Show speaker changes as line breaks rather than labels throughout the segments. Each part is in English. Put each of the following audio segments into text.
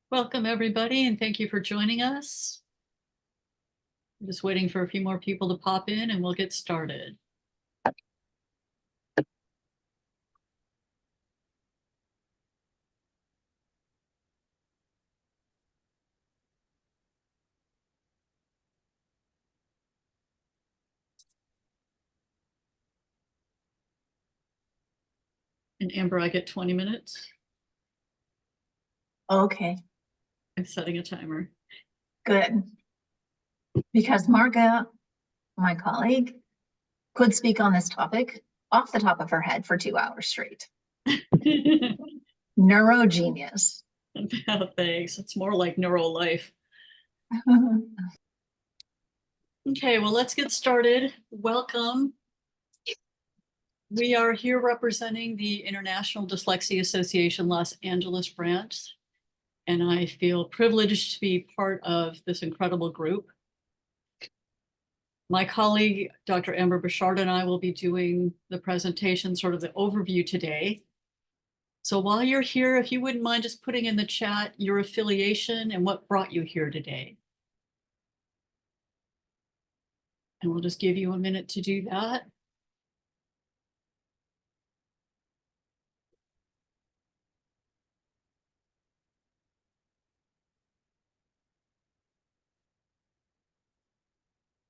Welcome, everybody, and thank you for joining us. I'm just waiting for a few more people to pop in and we'll get started. And Amber, I get 20 minutes.
Okay,
I'm setting a timer.
good. Because Marga, my colleague, could speak on this topic off the top of her head for 2 hours straight. Neurogenius.
Oh, thanks. It's more like neural life. Okay, well, let's get started. Welcome. We are here representing the International Dyslexia Association Los Angeles branch, and I feel privileged to be part of this incredible group. My colleague, Dr. Amber Bouchard, and I will be doing the presentation, sort of the overview today. So while you're here, if you wouldn't mind just putting in the chat your affiliation and what brought you here today. And we'll just give you a minute to do that.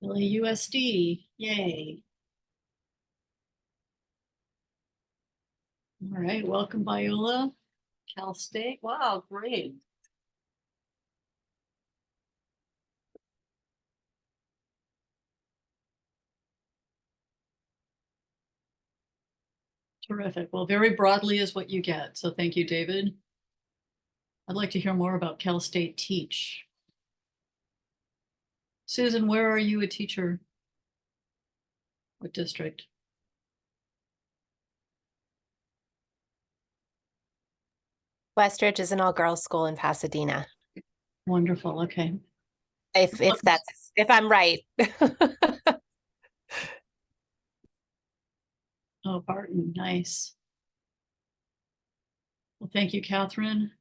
LAUSD, yay. All right, welcome Viola. Cal State, wow, great. Terrific. Well, very broadly is what you get. So thank you, David. I'd like to hear more about Cal State Teach. Susan, where are you a teacher? What district?
Westridge is an all-girls school in Pasadena.
Wonderful, okay.
If I'm right.
Oh, Barton, nice. Well, thank you, Catherine.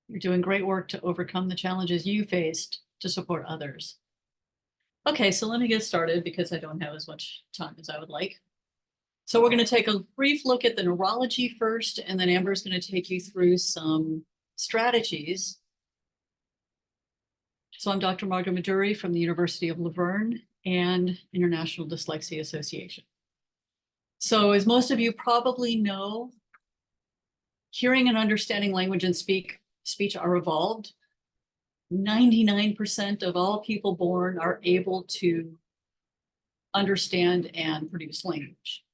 You're doing great work to overcome the challenges you faced to support others. Okay, so let me get started because I don't have as much time as I would like. So we're going to take a brief look at the neurology first, and then Amber's going to take you through some strategies. So I'm Dr. Marga Maduri from the University of Laverne and International Dyslexia Association. So as most of you probably know, hearing and understanding language and speech are evolved. 99% of all people born are able to understand and produce language.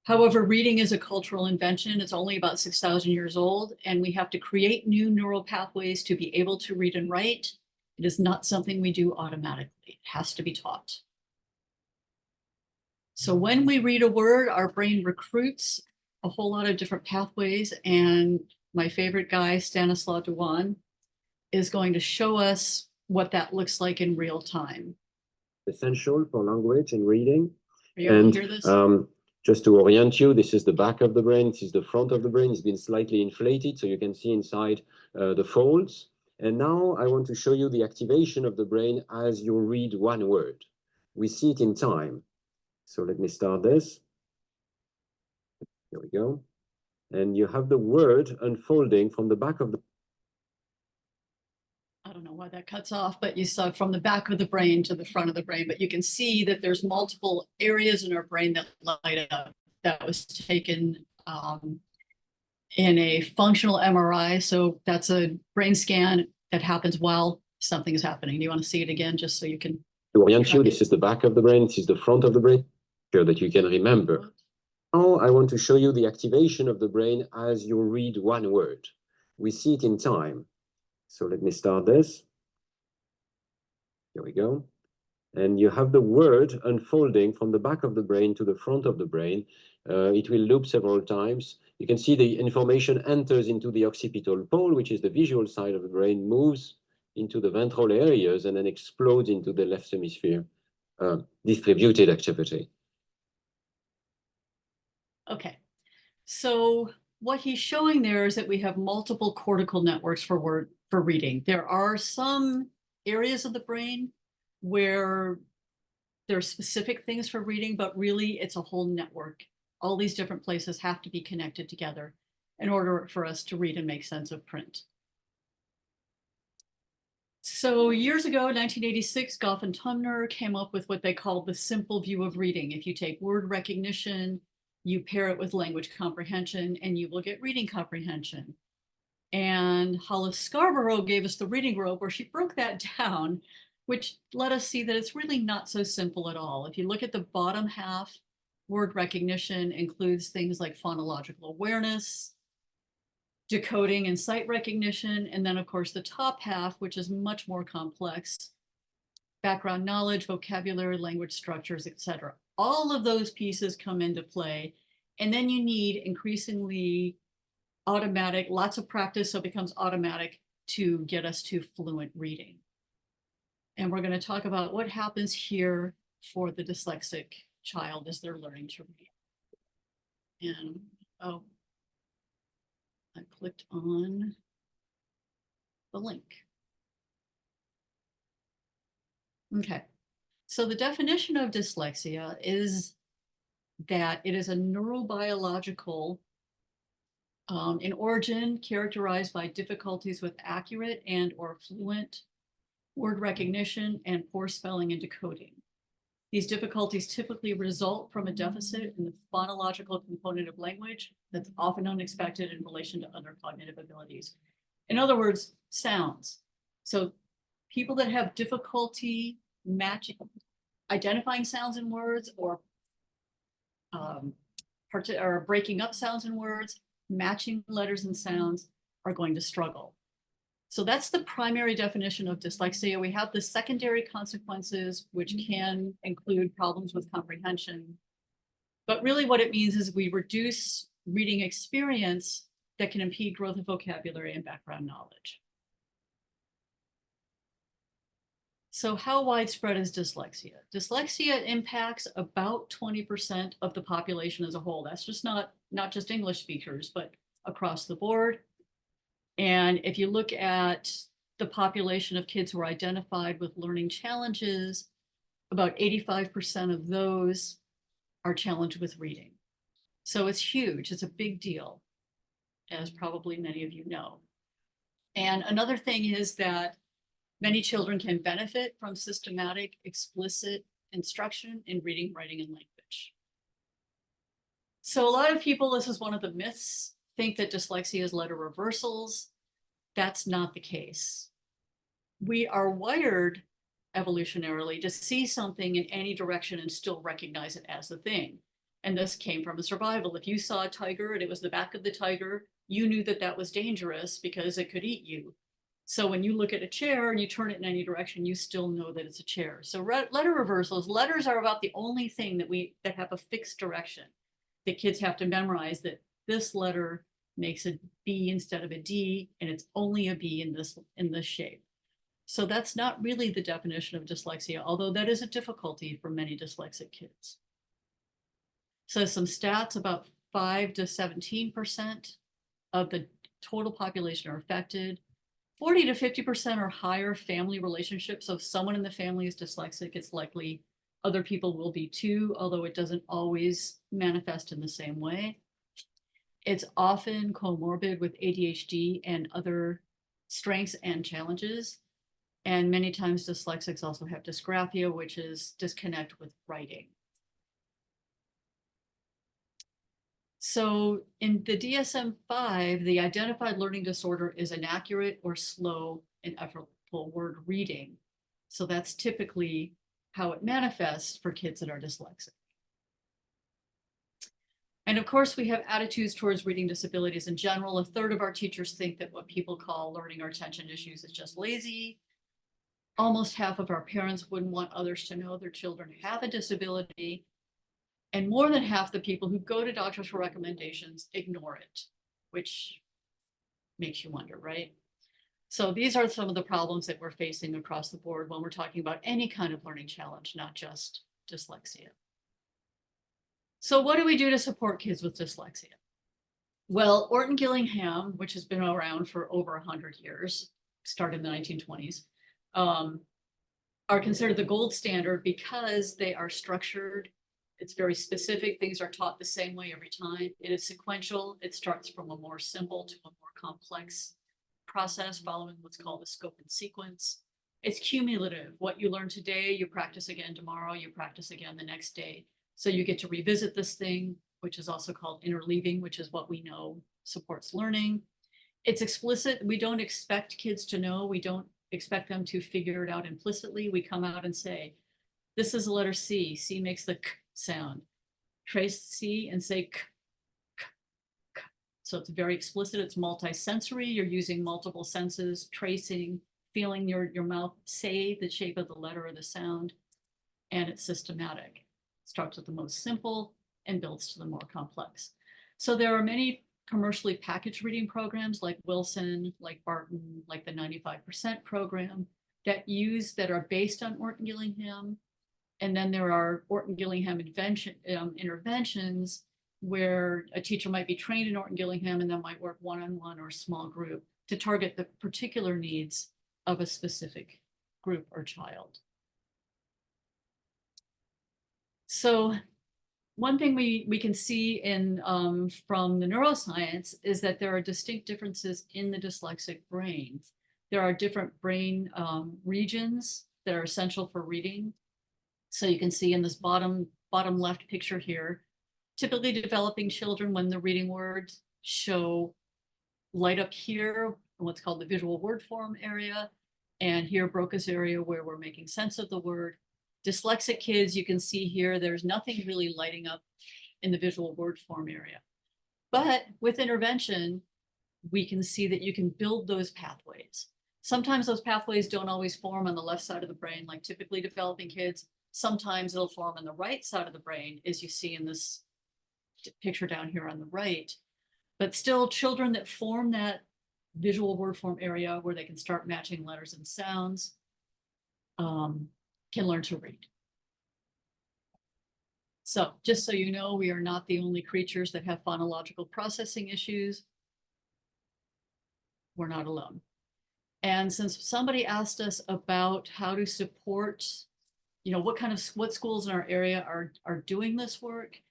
However, reading is a cultural invention. It's only about 6,000 years old, and we have to create new neural pathways to be able to read and write. It is not something we do automatically. It has to be taught. So when we read a word, our brain recruits a whole lot of different pathways, and my favorite guy, Stanislaw Dewan, is going to show us what that looks like in real time.
Essential for language and reading.
Are you able to hear this?
Just to orient you, this is the back of the brain, this is the front of the brain. It's been slightly inflated, so you can see inside the folds. And now I want to show you the activation of the brain as you read one word. We see it in time. So let me start this. Here we go. And you have the word unfolding from the back of the...
I don't know why that cuts off, but you saw from the back of the brain to the front of the brain, but you can see that there's multiple areas in our brain that light up. That was taken in a functional MRI. So that's a brain scan that happens while something is happening. Do you want to see it again, just so you can...
To orient you, this is the back of the brain, this is the front of the brain, so that you can remember. Now I want to show you the activation of the brain as you read one word. We see it in time. So let me start this. Here we go. And you have the word unfolding from the back of the brain to the front of the brain. It will loop several times. You can see the information enters into the occipital pole, which is the visual side of the brain, moves into the ventral areas, and then explodes into the left hemisphere. Distributed activity.
Okay, so what he's showing there is that we have multiple cortical networks for for reading. There are some areas of the brain where there are specific things for reading, but really it's a whole network. All these different places have to be connected together in order for us to read and make sense of print. So years ago, 1986, Goff and Tumner came up with what they called the simple view of reading. If you take word recognition, you pair it with language comprehension, and you will get reading comprehension. And Hollis Scarborough gave us the reading rope where she broke that down, which let us see that it's really not so simple at all. If you look at the bottom half, word recognition includes things like phonological awareness, decoding and sight recognition, and then of course the top half, which is much more complex, background knowledge, vocabulary, language structures, etc. All of those pieces come into play, and then you need increasingly automatic, lots of practice, so it becomes automatic to get us to fluent reading. And we're going to talk about what happens here for the dyslexic child as they're learning to read. And oh, I clicked on the link. Okay, so the definition of dyslexia is that it is a neurobiological in origin characterized by difficulties with accurate and or fluent word recognition and poor spelling and decoding. These difficulties typically result from a deficit in the phonological component of language that's often unexpected in relation to other cognitive abilities. In other words, sounds. So people that have difficulty matching, identifying sounds in words or breaking up sounds in words, matching letters and sounds are going to struggle. So that's the primary definition of dyslexia. We have the secondary consequences, which can include problems with comprehension. But really what it means is we reduce reading experience that can impede growth of vocabulary and background knowledge. So how widespread is dyslexia? Dyslexia impacts about 20% of the population as a whole. That's just not just English speakers, but across the board. And if you look at the population of kids who are identified with learning challenges, about 85% of those are challenged with reading. So it's huge, it's a big deal, as probably many of you know. And another thing is that many children can benefit from systematic, explicit instruction in reading, writing, and language. So a lot of people, this is one of the myths, think that dyslexia is letter reversals. That's not the case. We are wired evolutionarily to see something in any direction and still recognize it as the thing. And this came from a survival. If you saw a tiger and it was the back of the tiger, you knew that that was dangerous because it could eat you. So when you look at a chair and you turn it in any direction, you still know that it's a chair. So letter reversals, letters are about the only thing that have a fixed direction. The kids have to memorize that this letter makes a B instead of a D, and it's only a B in this shape. So that's not really the definition of dyslexia, although that is a difficulty for many dyslexic kids. So some stats, about 5 to 17% of the total population are affected. 40 to 50% are higher family relationships. So if someone in the family is dyslexic, it's likely other people will be too, although it doesn't always manifest in the same way. It's often comorbid with ADHD and other strengths and challenges. And many times dyslexics also have dysgraphia, which is disconnect with writing. So in the DSM-5, the identified learning disorder is inaccurate or slow and effortful word reading. So that's typically how it manifests for kids that are dyslexic. And of course, we have attitudes towards reading disabilities in general. A third of our teachers think that what people call learning or attention issues is just lazy. Almost half of our parents wouldn't want others to know their children have a disability. And more than half the people who go to doctors for recommendations ignore it, which makes you wonder, right? So these are some of the problems that we're facing across the board when we're talking about any kind of learning challenge, not just dyslexia. So what do we do to support kids with dyslexia? Well, Orton Gillingham, which has been around for over 100 years, started in the 1920s, are considered the gold standard because they are structured. It's very specific. Things are taught the same way every time. It is sequential. It starts from a more simple to a more complex process following what's called a scope and sequence. It's cumulative. What you learn today, you practice again tomorrow, you practice again the next day. So you get to revisit this thing, which is also called interleaving, which is what we know supports learning. It's explicit. We don't expect kids to know. We don't expect them to figure it out implicitly. We come out and say, this is the letter C. C makes the k sound. Trace C and say k, k, k. So it's very explicit. It's multi-sensory. You're using multiple senses, tracing, feeling your mouth say the shape of the letter or the sound, and it's systematic. It starts with the most simple and builds to the more complex. So there are many commercially packaged reading programs like Wilson, like Barton, like the 95% program that are based on Orton-Gillingham. And then there are Orton-Gillingham interventions where a teacher might be trained in Orton-Gillingham and then might work one-on-one or a small group to target the particular needs of a specific group or child. So one thing we can see in from the neuroscience is that there are distinct differences in the dyslexic brain. There are different brain regions that are essential for reading. So you can see in this bottom left picture here, typically developing children, when the reading words show light up here, what's called the visual word form area, and here Broca's area where we're making sense of the word. Dyslexic kids, you can see here, there's nothing really lighting up in the visual word form area. But with intervention, we can see that you can build those pathways. Sometimes those pathways don't always form on the left side of the brain, like typically developing kids. Sometimes it'll form on the right side of the brain, as you see in this picture down here on the right. But still, children that form that visual word form area where they can start matching letters and sounds can learn to read. So just so you know, we are not the only creatures that have phonological processing issues. We're not alone. And since somebody asked us about how to support, what schools in our area are doing this work,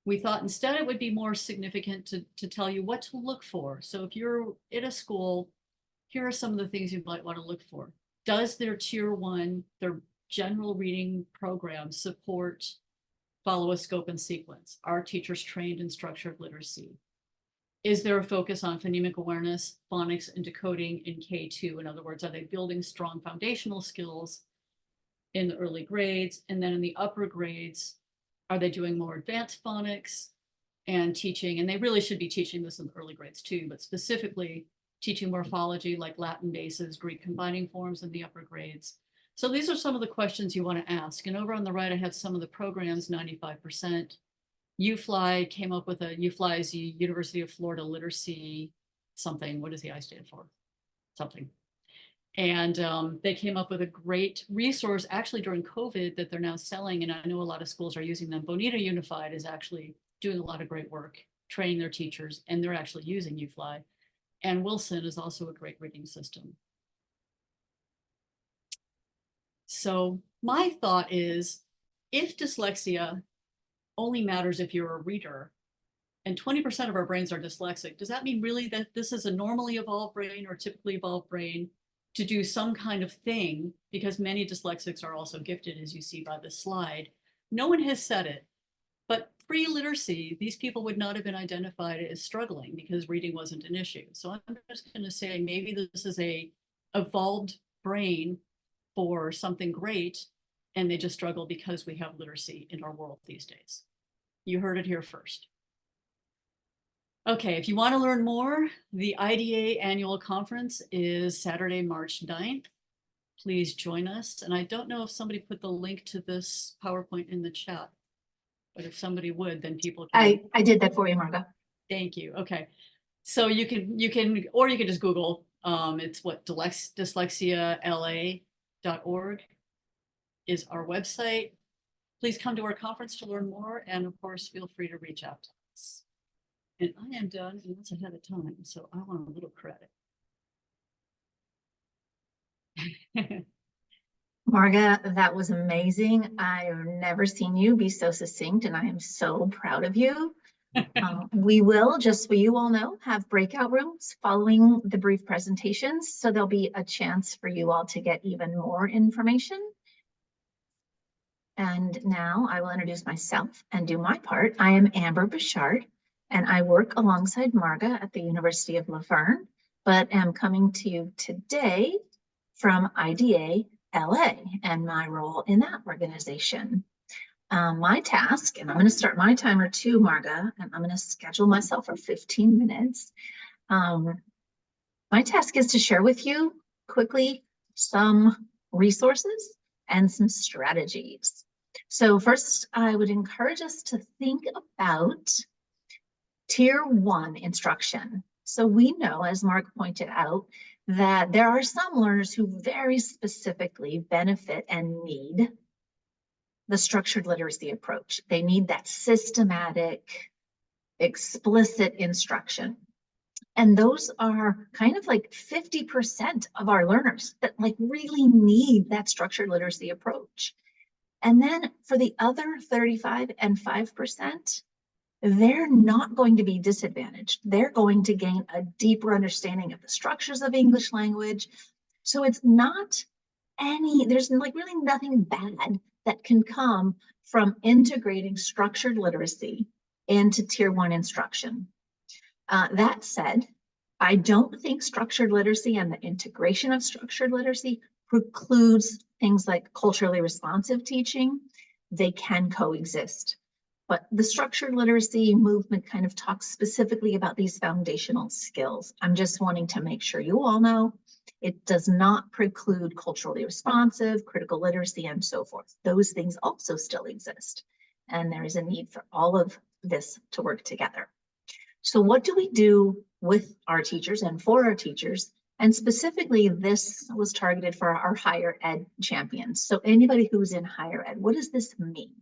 we thought instead it would be more significant to tell you what to look for. So if you're at a school, here are some of the things you might want to look for. Does their tier 1, their general reading program support follow a scope and sequence? Are teachers trained in structured literacy? Is there a focus on phonemic awareness, phonics, and decoding in K2? In other words, are they building strong foundational skills in the early grades? And then in the upper grades, are they doing more advanced phonics and teaching? And they really should be teaching this in the early grades too, but specifically teaching morphology like Latin bases, Greek combining forms in the upper grades. So these are some of the questions you want to ask. And over on the right, I have some of the programs, 95%. UFLY came up with UFLY is the University of Florida Literacy something. What does the I stand for? Something. And they came up with a great resource actually during COVID that they're now selling. And I know a lot of schools are using them. Bonita Unified is actually doing a lot of great work, training their teachers, and they're actually using UFLY. And Wilson is also a great reading system. So my thought is, if dyslexia only matters if you're a reader, and 20% of our brains are dyslexic, does that mean really that this is a normally evolved brain or typically evolved brain to do some kind of thing? Because many dyslexics are also gifted, as you see by this slide. No one has said it, but pre-literacy, these people would not have been identified as struggling because reading wasn't an issue. So I'm just going to say maybe this is a evolved brain for something great, and they just struggle because we have literacy in our world these days. You heard it here first. Okay, if you want to learn more, the IDA annual conference is Saturday, March 9th. Please join us. And I don't know if somebody put the link to this PowerPoint in the chat, but if somebody would, then people can.
I did that for you, Marga.
Thank you. Okay. So you can, or you can just Google, it's what, dyslexiala.org is our website. Please come to our conference to learn more. And of course, feel free to reach out to us. And I am done, and that's ahead of time, so I want a little credit.
Marga, that was amazing. I've never seen you be so succinct, and I am so proud of you. We will, just so you all know, have breakout rooms following the brief presentations, so there'll be a chance for you all to get even more information. And now I will introduce myself and do my part. I am Amber Bouchard, and I work alongside Marga at the University of Laverne, but am coming to you today from IDA LA and my role in that organization. My task, and I'm going to start my timer too, Marga, and I'm going to schedule myself for 15 minutes. My task is to share with you quickly some resources and some strategies. So first, I would encourage us to think about Tier 1 instruction. So we know, as Mark pointed out, that there are some learners who very specifically benefit and need the structured literacy approach. They need that systematic, explicit instruction. And those are kind of like 50% of our learners that like really need that structured literacy approach. And then for the other 35 and 5%, they're not going to be disadvantaged. They're going to gain a deeper understanding of the structures of English language. So it's not there's like really nothing bad that can come from integrating structured literacy into Tier 1 instruction. That said, I don't think structured literacy and the integration of structured literacy precludes things like culturally responsive teaching. They can coexist. But the structured literacy movement kind of talks specifically about these foundational skills. I'm just wanting to make sure you all know it does not preclude culturally responsive, critical literacy, and so forth. Those things also still exist. And there is a need for all of this to work together. So what do we do with our teachers and for our teachers? And specifically, this was targeted for our higher ed champions. So anybody who's in higher ed, what does this mean?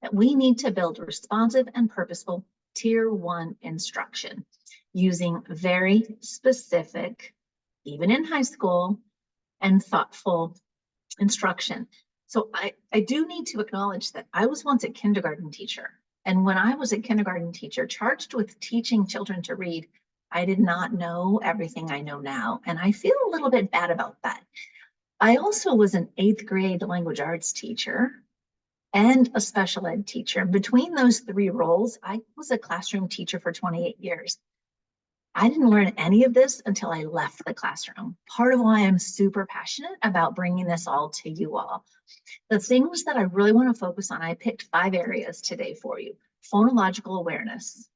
That we need to build responsive and purposeful Tier 1 instruction using very specific, even in high school, and thoughtful instruction. So I do need to acknowledge that I was once a kindergarten teacher. And when I was a kindergarten teacher charged with teaching children to read, I did not know everything I know now. And I feel a little bit bad about that. I also was an 8th grade language arts teacher and a special ed teacher. Between those 3 roles, I was a classroom teacher for 28 years. I didn't learn any of this until I left the classroom. Part of why I'm super passionate about bringing this all to you all. The things that I really want to focus on, I picked 5 areas today for you. Phonological awareness,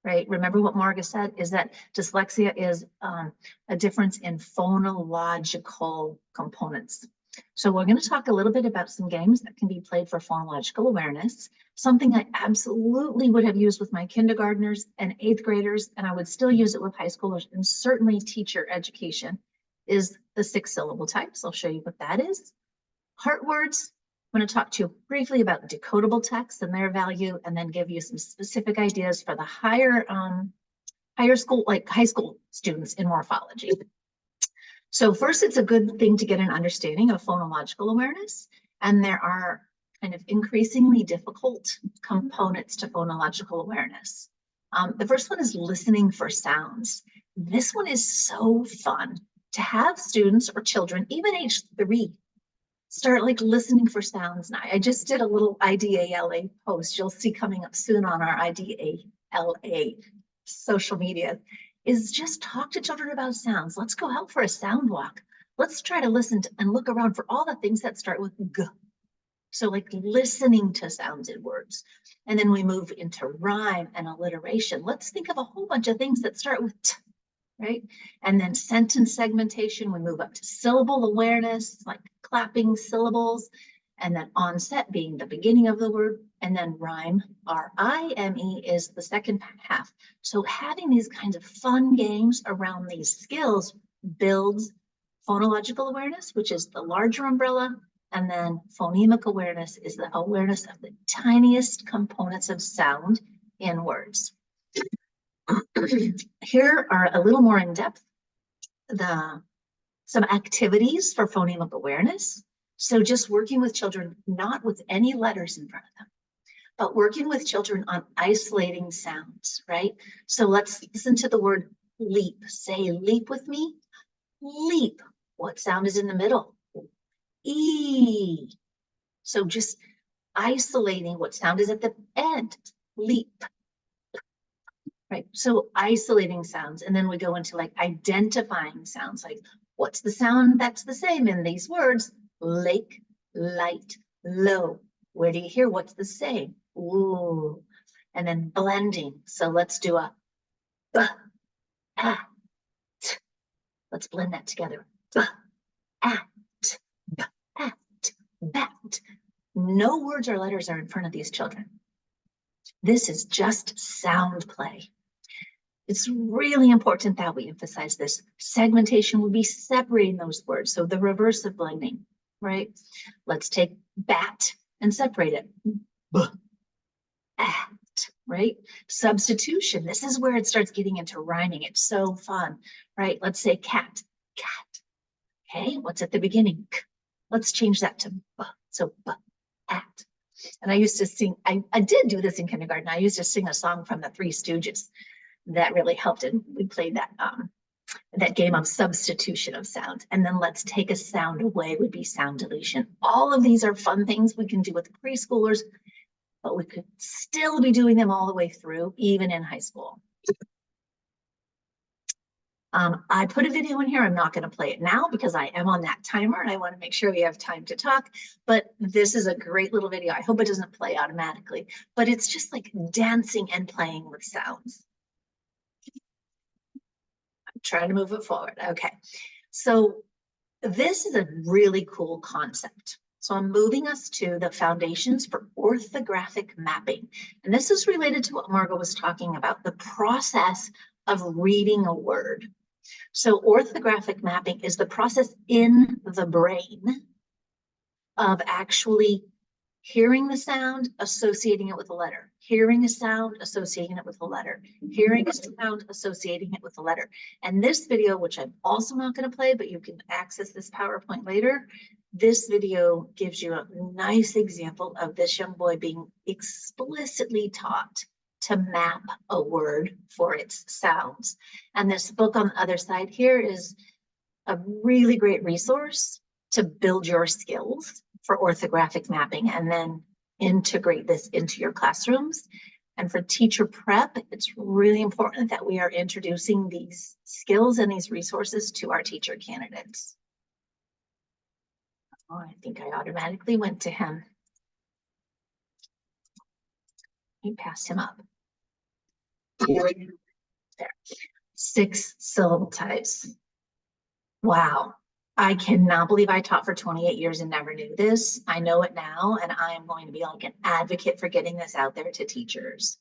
right? Remember what Marga said, is that dyslexia is a difference in phonological components. So we're going to talk a little bit about some games that can be played for phonological awareness, something I absolutely would have used with my kindergartners and 8th graders, and I would still use it with high schoolers, and certainly teacher education, is the 6-syllable types. I'll show you what that is. Heart words, I'm going to talk to you briefly about decodable texts and their value, and then give you some specific ideas for the higher school, like high school students in morphology. So first, it's a good thing to get an understanding of phonological awareness, and there are kind of increasingly difficult components to phonological awareness. The first one is listening for sounds. This one is so fun to have students or children, even age 3, start like listening for sounds. Now, I just did a little IDALA post you'll see coming up soon on our IDALA social media, is just talk to children about sounds. Let's go out for a sound walk. Let's try to listen to and look around for all the things that start with G. So like listening to sounds in words. And then we move into rhyme and alliteration. Let's think of a whole bunch of things that start with T, right? And then sentence segmentation, we move up to syllable awareness, like clapping syllables, and then onset being the beginning of the word, and then rhyme, R-I-M-E, is the second half. So having these kinds of fun games around these skills builds phonological awareness, which is the larger umbrella, and then phonemic awareness is the awareness of the tiniest components of sound in words. Here are a little more in depth the some activities for phonemic awareness. So just working with children, not with any letters in front of them, but working with children on isolating sounds, right? So let's listen to the word leap. Say leap with me. Leap. What sound is in the middle? E. So just isolating what sound is at the end. Leap. Right. So isolating sounds. And then we go into like identifying sounds, like what's the sound that's the same in these words? Lake, light, low. Where do you hear what's the same? Ooh. And then blending. So let's do a b, at. Let's blend that together. B, at, b, at, bat. No words or letters are in front of these children. This is just sound play. It's really important that we emphasize this. Segmentation would be separating those words. So the reverse of blending, right? Let's take bat and separate it. B, at, right? Substitution. This is where it starts getting into rhyming. It's so fun, right? Let's say cat, cat. Okay, what's at the beginning? K. Let's change that to b. So b, at. And I used to sing, I did do this in kindergarten. I used to sing a song from the Three Stooges. That really helped. And we played that game of substitution of sound. And then let's take a sound away would be sound deletion. All of these are fun things we can do with preschoolers, but we could still be doing them all the way through, even in high school. I put a video in here. I'm not going to play it now because I am on that timer and I want to make sure we have time to talk. But this is a great little video. I hope it doesn't play automatically, but it's just like dancing and playing with sounds. I'm trying to move it forward. Okay. So this is a really cool concept. So I'm moving us to the foundations for orthographic mapping. And this is related to what Margot was talking about, the process of reading a word. So orthographic mapping is the process in the brain of actually hearing the sound, associating it with a letter, hearing a sound, associating it with a letter, hearing a sound, associating it with a letter. And this video, which I'm also not going to play, but you can access this PowerPoint later, this video gives you a nice example of this young boy being explicitly taught to map a word for its sounds. And this book on the other side here is a really great resource to build your skills for orthographic mapping and then integrate this into your classrooms. And for teacher prep, it's really important that we are introducing these skills and these resources to our teacher candidates. Oh, I think I automatically went to him. You passed him up. There. 6 syllable types. Wow. I cannot believe I taught for 28 years and never knew this. I know it now, and I am going to be like an advocate for getting this out there to teachers.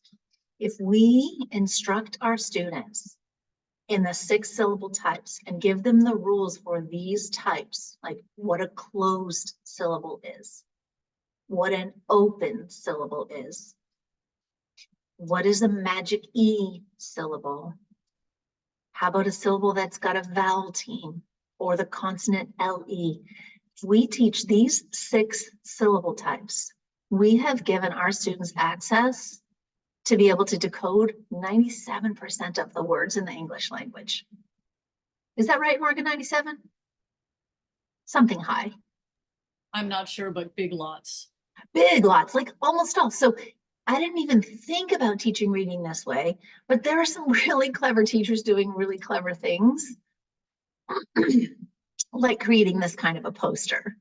If we instruct our students in the 6 syllable types and give them the rules for these types, like what a closed syllable is, what an open syllable is, what is a magic E syllable, how about a syllable that's got a vowel team or the consonant LE? If we teach these 6 syllable types, we have given our students access to be able to decode 97% of the words in the English language. Is that right, Morgan? 97? Something high.
I'm not sure, but big lots.
Big lots, like almost all. So I didn't even think about teaching reading this way, but there are some really clever teachers doing really clever things, like creating this kind of a poster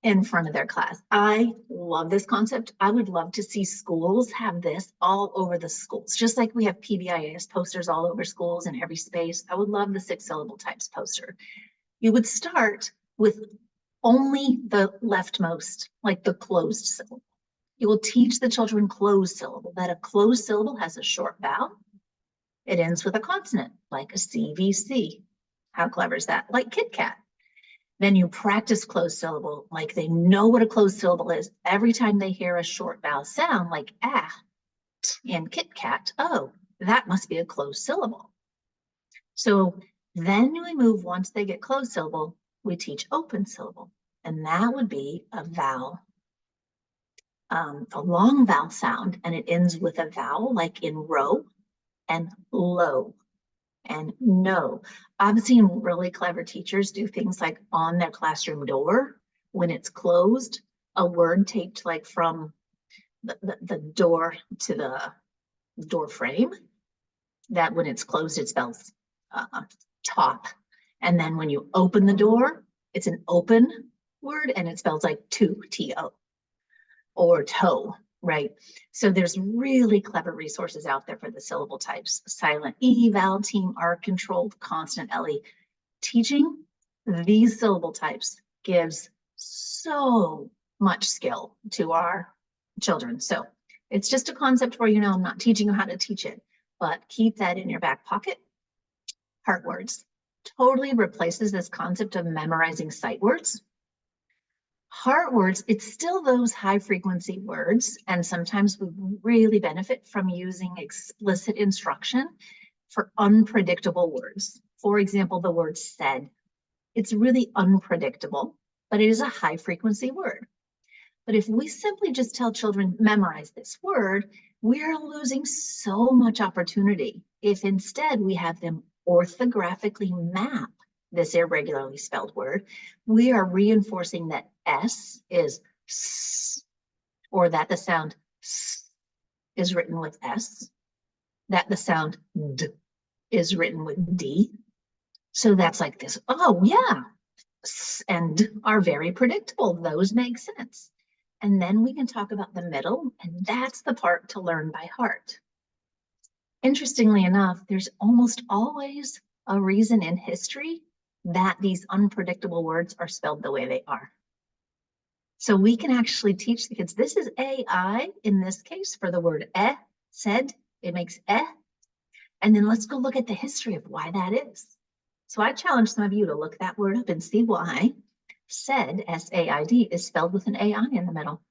in front of their class. I love this concept. I would love to see schools have this all over the schools, just like we have PBIS posters all over schools in every space. I would love the 6 syllable types poster. You would start with only the leftmost, like the closed syllable. You will teach the children closed syllable, that a closed syllable has a short vowel. It ends with a consonant, like a CVC. How clever is that? Like Kit Kat. Then you practice closed syllable, like they know what a closed syllable is. Every time they hear a short vowel sound, like ah, in Kit Kat, oh, that must be a closed syllable. So Then we move, once they get closed syllable, we teach open syllable. And that would be a vowel, a long vowel sound, and it ends with a vowel like in row and low and no. I've seen really clever teachers do things like on their classroom door, when it's closed, a word taped like from the door to the door frame, that when it's closed, it spells top. And then when you open the door, it's an open word and it spells like to, T-O, or toe, right? So there's really clever resources out there for the syllable types: silent E, vowel team, R controlled, consonant LE. Teaching these syllable types gives so much skill to our children. So it's just a concept where, you know, I'm not teaching you how to teach it, but keep that in your back pocket. Heart words totally replaces this concept of memorizing sight words. Heart words, it's still those high frequency words, and sometimes we really benefit from using explicit instruction for unpredictable words. For example, the word said. It's really unpredictable, but it is a high frequency word. But if we simply just tell children, memorize this word, we are losing so much opportunity. If instead we have them orthographically map this irregularly spelled word, we are reinforcing that S is S, or that the sound S is written with S, that the sound D is written with D. So that's like this, oh yeah, S and D are very predictable. Those make sense. And then we can talk about the middle, and that's the part to learn by heart. Interestingly enough, there's almost always a reason in history that these unpredictable words are spelled the way they are. So we can actually teach the kids, this is AI in this case for the word said, it makes and then let's go look at the history of why that is. So I challenge some of you to look that word up and see why said, S-A-I-D, is spelled with an A-I in the middle.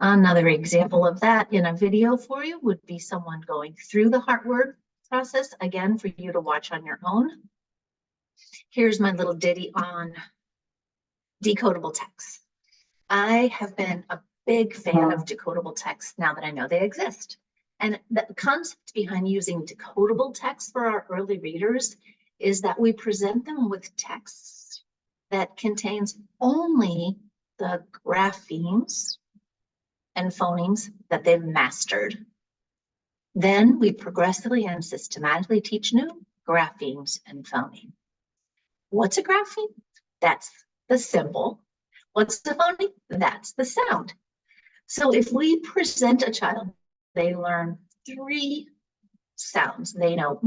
Another example of that in a video for you would be someone going through the heart word process, again, for you to watch on your own. Here's my little ditty on decodable text. I have been a big fan of decodable text now that I know they exist. And the concept behind using decodable text for our early readers is that we present them with text that contains only the graphemes and phonemes that they've mastered. Then we progressively and systematically teach new graphemes and phoneme. What's a grapheme? That's the symbol. What's the phoneme? That's the sound. So if we present a child, they learn 3 sounds. They know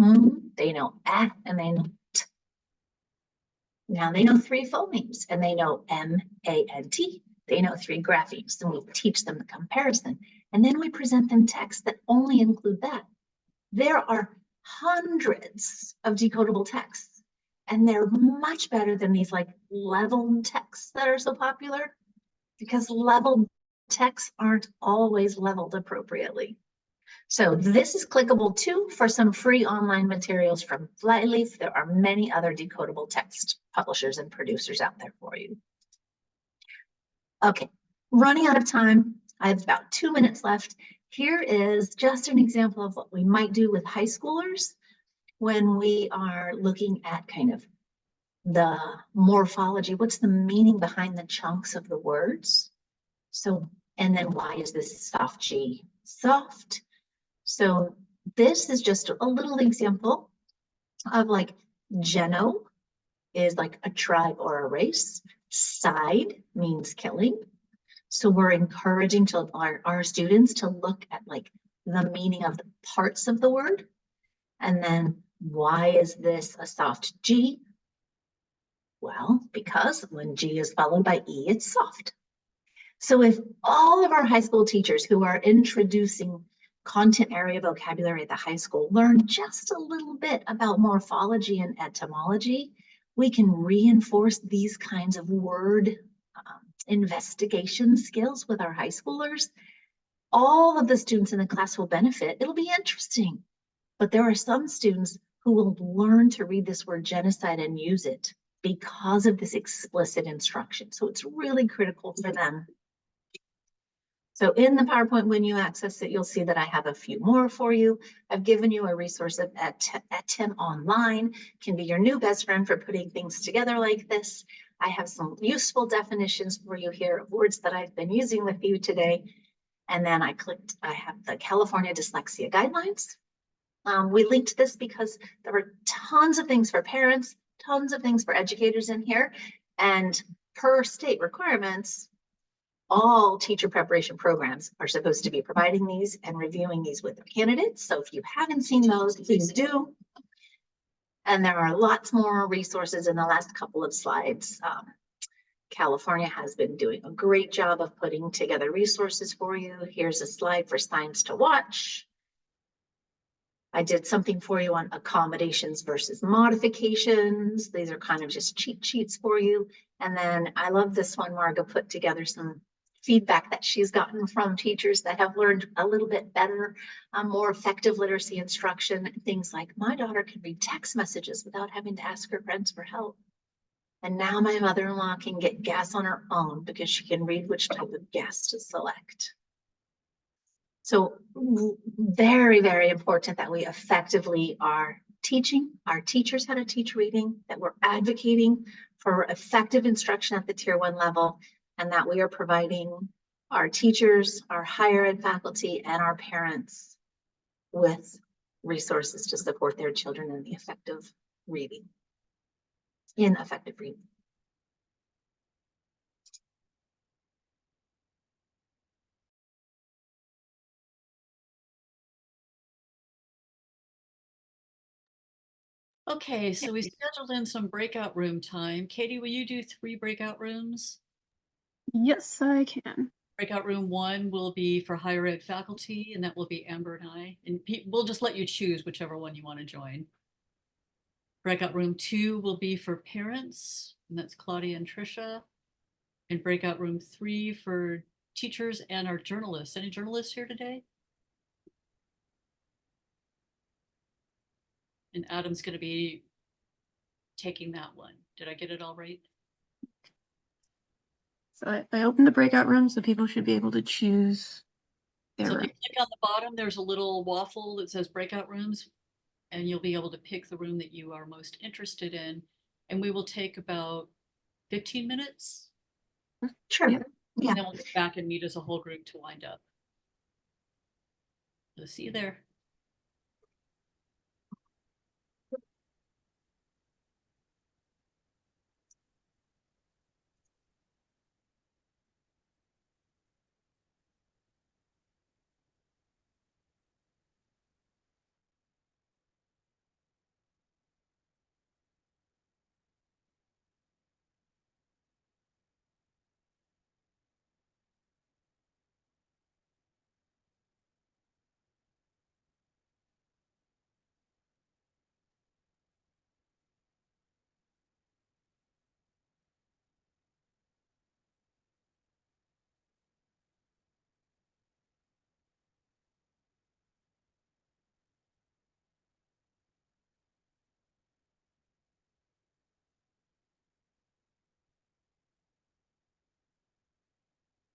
they know and they know t. Now they know 3 phonemes, and they know M-A-N-T. They know 3 graphemes, and we teach them the comparison. And then we present them texts that only include that. There are hundreds of decodable texts, and they're much better than these like leveled texts that are so popular, because leveled texts aren't always leveled appropriately. So this is clickable too for some free online materials from Flyleaf. There are many other decodable text publishers and producers out there for you. Okay, running out of time. I have about 2 minutes left. Here is just an example of what we might do with high schoolers when we are looking at kind of the morphology. What's the meaning behind the chunks of the words? So, and then why is this soft G soft? So this is just a little example of like geno is like a tribe or a race. Side means killing. So we're encouraging our students to look at like the meaning of the parts of the word. And then why is this a soft G? Well, because when G is followed by E, it's soft. So if all of our high school teachers who are introducing content area vocabulary at the high school learn just a little bit about morphology and etymology, we can reinforce these kinds of word investigation skills with our high schoolers. All of the students in the class will benefit. It'll be interesting. But there are some students who will learn to read this word genocide and use it because of this explicit instruction. So it's really critical for them. So in the PowerPoint, when you access it, you'll see that I have a few more for you. I've given you a resource at Tim Online, can be your new best friend for putting things together like this. I have some useful definitions for you here of words that I've been using with you today. And then I have the California Dyslexia Guidelines. We linked this because there were tons of things for parents, tons of things for educators in here. And per state requirements, all teacher preparation programs are supposed to be providing these and reviewing these with their candidates. So if you haven't seen those, please do. And there are lots more resources in the last couple of slides. California has been doing a great job of putting together resources for you. Here's a slide for signs to watch. I did something for you on accommodations versus modifications. These are kind of just cheat sheets for you. And then I love this one. Marga put together some feedback that she's gotten from teachers that have learned a little bit better, more effective literacy instruction. Things like, my daughter can read text messages without having to ask her friends for help. And now my mother-in-law can get gas on her own because she can read which type of gas to select. So very, very important that we effectively are teaching our teachers how to teach reading, that we're advocating for effective instruction at the Tier 1 level, and that we are providing our teachers, our higher ed faculty, and our parents with resources to support their children in the effective reading.
Okay, so we scheduled in some breakout room time. Katie, will you do 3 breakout rooms?
Yes, I can.
Breakout room 1 will be for higher ed faculty, and that will be Amber and I. And we'll just let you choose whichever one you want to join. Breakout room 2 will be for parents, and that's Claudia and Trisha. And breakout room 3 for teachers and our journalists. Any journalists here today? And Adam's going to be taking that one. Did I get it all right?
So I opened the breakout room, so people should be able to choose their
So if
room.
you click on the bottom, there's a little waffle that says breakout rooms, and you'll be able to pick the room that you are most interested in. And we will take about 15 minutes.
Sure.
Yeah.
Yeah.
And then we'll get back and meet as a whole group to wind up. So see you there.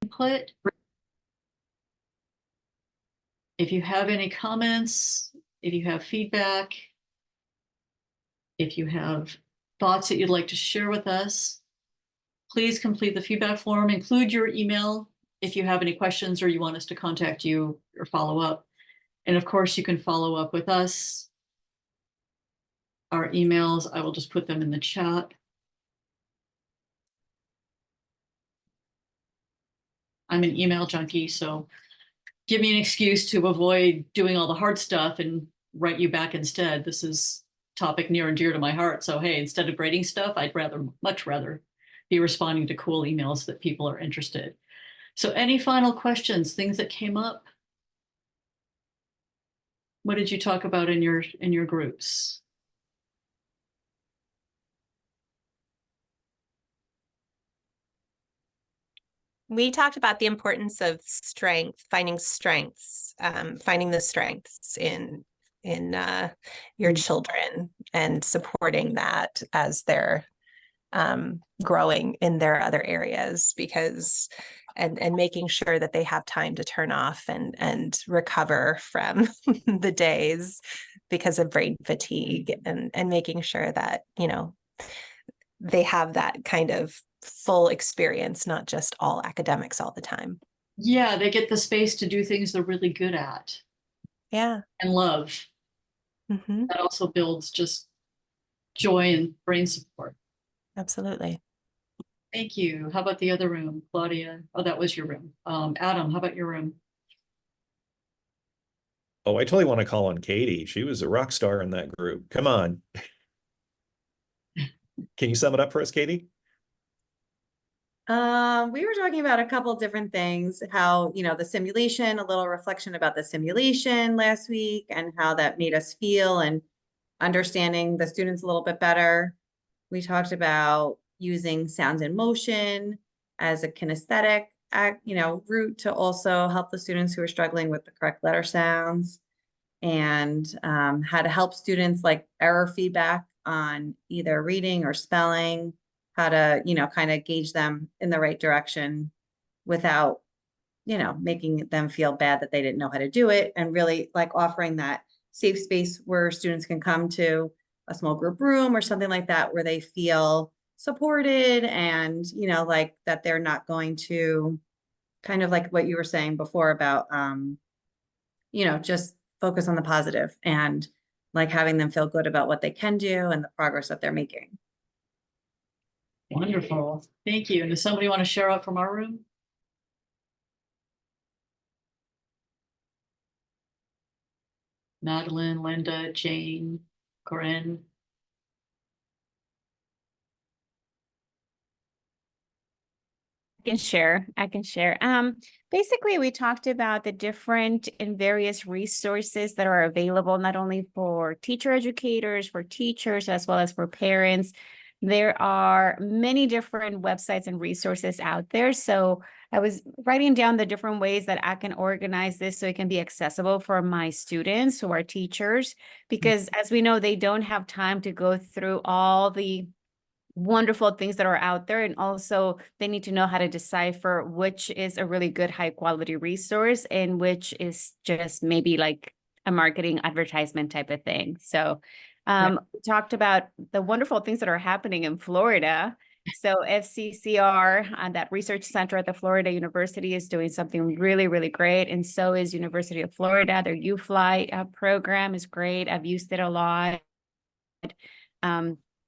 Input. If you have any comments, if you have feedback, if you have thoughts that you'd like to share with us, please complete the feedback form, include your email if you have any questions or you want us to contact you or follow up. And of course, you can follow up with us. Our emails, I will just put them in the chat. I'm an email junkie, so give me an excuse to avoid doing all the hard stuff and write you back instead. This is a topic near and dear to my heart. So hey, instead of grading stuff, I'd much rather be responding to cool emails that people are interested. So any final questions, things that came up? What did you talk about in your groups?
We talked about the importance of finding the strengths your children and supporting that as they're growing in their other areas, because and making sure that they have time to turn off and recover from the days because of brain fatigue, and making sure that, you know, they have that kind of full experience, not just all academics all the time.
Yeah, they get the space to do things they're really good at
Yeah.
and love.
Hmm.
That also builds just joy and brain support.
Absolutely.
Thank you. How about the other room, Claudia? Oh, that was your room. Adam, how about your room?
Oh, I totally want to call on Katie. She was a rock star in that group. Come on. Can you sum it up for us, Katie?
We were talking about a couple different things, how, you know, the simulation, a little reflection about the simulation last week and how that made us feel and understanding the students a little bit better. We talked about using sound and motion as a kinesthetic route to also help the students who are struggling with the correct letter sounds, and how to help students like error feedback on either reading or spelling, how to, you know, kind of gauge them in the right direction without, you know, making them feel bad that they didn't know how to do it, and really like offering that safe space where students can come to a small group room or something like that where they feel supported, and, you know, like that they're not going to, kind of like what you were saying before about you know, just focus on the positive and like having them feel good about what they can do and the progress that they're making.
Wonderful. Thank you. And does somebody want to share out from our room? Madeline, Linda, Jane, Corinne.
I can share. Basically, we talked about the different and various resources that are available, not only for teacher educators, for teachers, as well as for parents. There are many different websites and resources out there. So I was writing down the different ways that I can organize this so it can be accessible for my students who are teachers, because as we know, they don't have time to go through all the wonderful things that are out there, and also they need to know how to decipher which is a really good high quality resource and which is just maybe like a marketing advertisement type of thing. So we talked about the wonderful things that are happening in Florida. So FCCR, that research center at the Florida University, is doing something really, really great. And so is University of Florida. Their UFly program is great. I've used it a lot.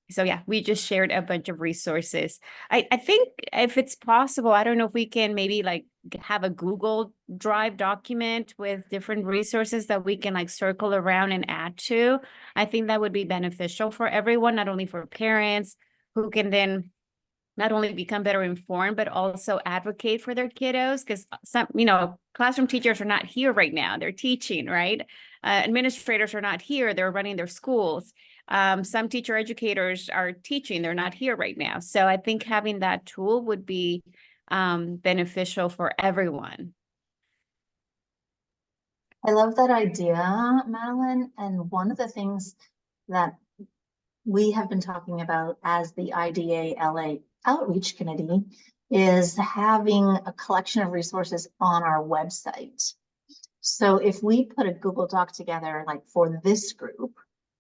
So yeah, we just shared a bunch of resources. I think if it's possible, I don't know if we can maybe like have a Google Drive document with different resources that we can like circle around and add to. I think that would be beneficial for everyone, not only for parents who can then not only become better informed, but also advocate for their kiddos, because some, you know, classroom teachers are not here right now. They're teaching, right? Administrators are not here. They're running their schools. Some teacher educators are teaching. They're not here right now. So I think having that tool would be beneficial for everyone.
I love that idea, Madeline. And one of the things that we have been talking about as the IDA LA Outreach Committee is having a collection of resources on our website. So if we put a Google Doc together, like for this group,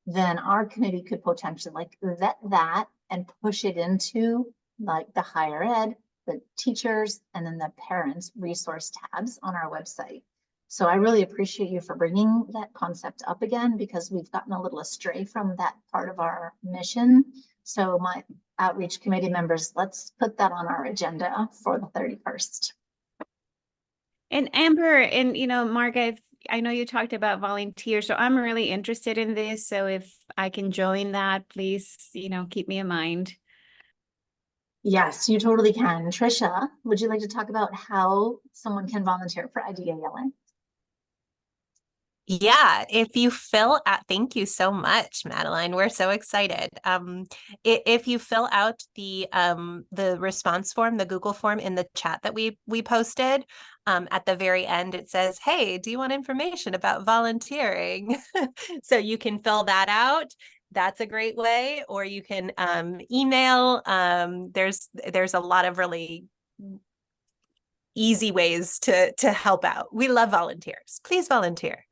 then our committee could potentially like vet that and push it into like the higher ed, the teachers, and then the parents resource tabs on our website. So I really appreciate you for bringing that concept up again, because we've gotten a little astray from that part of our mission. So my outreach committee members, let's put that on our agenda for the 31st.
And Amber and, you know, Mark, I know you talked about volunteers, so I'm really interested in this. So if I can join that, please, you know, keep me in mind.
Yes, you totally can. Trisha, would you like to talk about how someone can volunteer for IDA LA?
Yeah, if you fill out, thank you so much, Madeline. We're so excited. If you fill out the response form, the Google form in the chat that we posted, at the very end it says, "Hey, do you want information about volunteering?" So you can fill that out. That's a great way, or you can email. There's a lot of really easy ways to help out. We love volunteers. Please volunteer.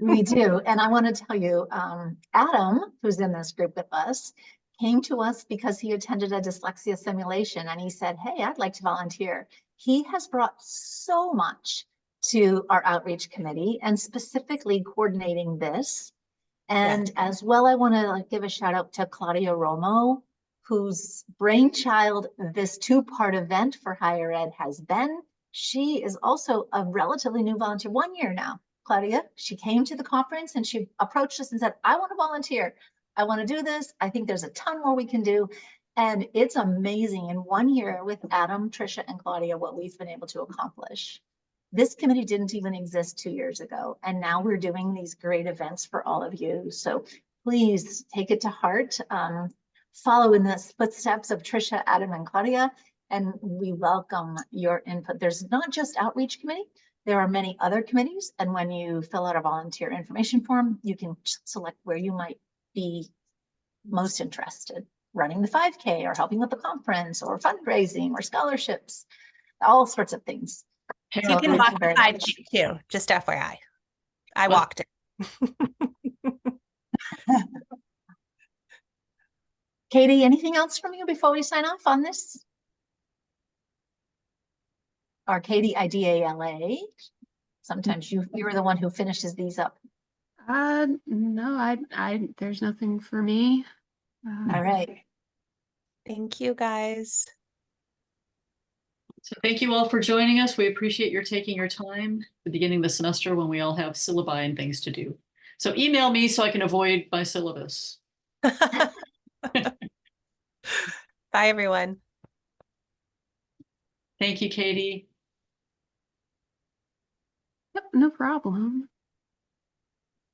We do. And I want to tell you, Adam, who's in this group with us, came to us because he attended a dyslexia simulation and he said, "Hey, I'd like to volunteer." He has brought so much to our outreach committee and specifically coordinating this. And as well, I want to give a shout out to Claudia Romo, whose brainchild this two-part event for higher ed has been. She is also a relatively new volunteer, 1 year now. Claudia, she came to the conference and she approached us and said, "I want to volunteer. I want to do this. I think there's a ton more we can do." And it's amazing in 1 year with Adam, Trisha, and Claudia, what we've been able to accomplish. This committee didn't even exist 2 years ago, and now we're doing these great events for all of you. So please take it to heart. Follow in the footsteps of Trisha, Adam, and Claudia, and we welcome your input. There's not just outreach committee, there are many other committees, and when you fill out a volunteer information form, you can select where you might be most interested. Running the 5K or helping with the conference or fundraising or scholarships, all sorts of things.
You
So
can
thank
walk
you
the
very
5K
much.
too, just FYI. I
Well-
walked it.
Katie, anything else from you before we sign off on this? Or Katie, IDALA. Sometimes you're the one who finishes these up.
No, there's nothing for me.
All right.
Thank you, guys.
So thank you all for joining us. We appreciate your taking your time at the beginning of the semester when we all have syllabi and things to do. So email me so I can avoid my syllabus.
Bye, everyone.
Thank you, Katie.
Yep, no problem.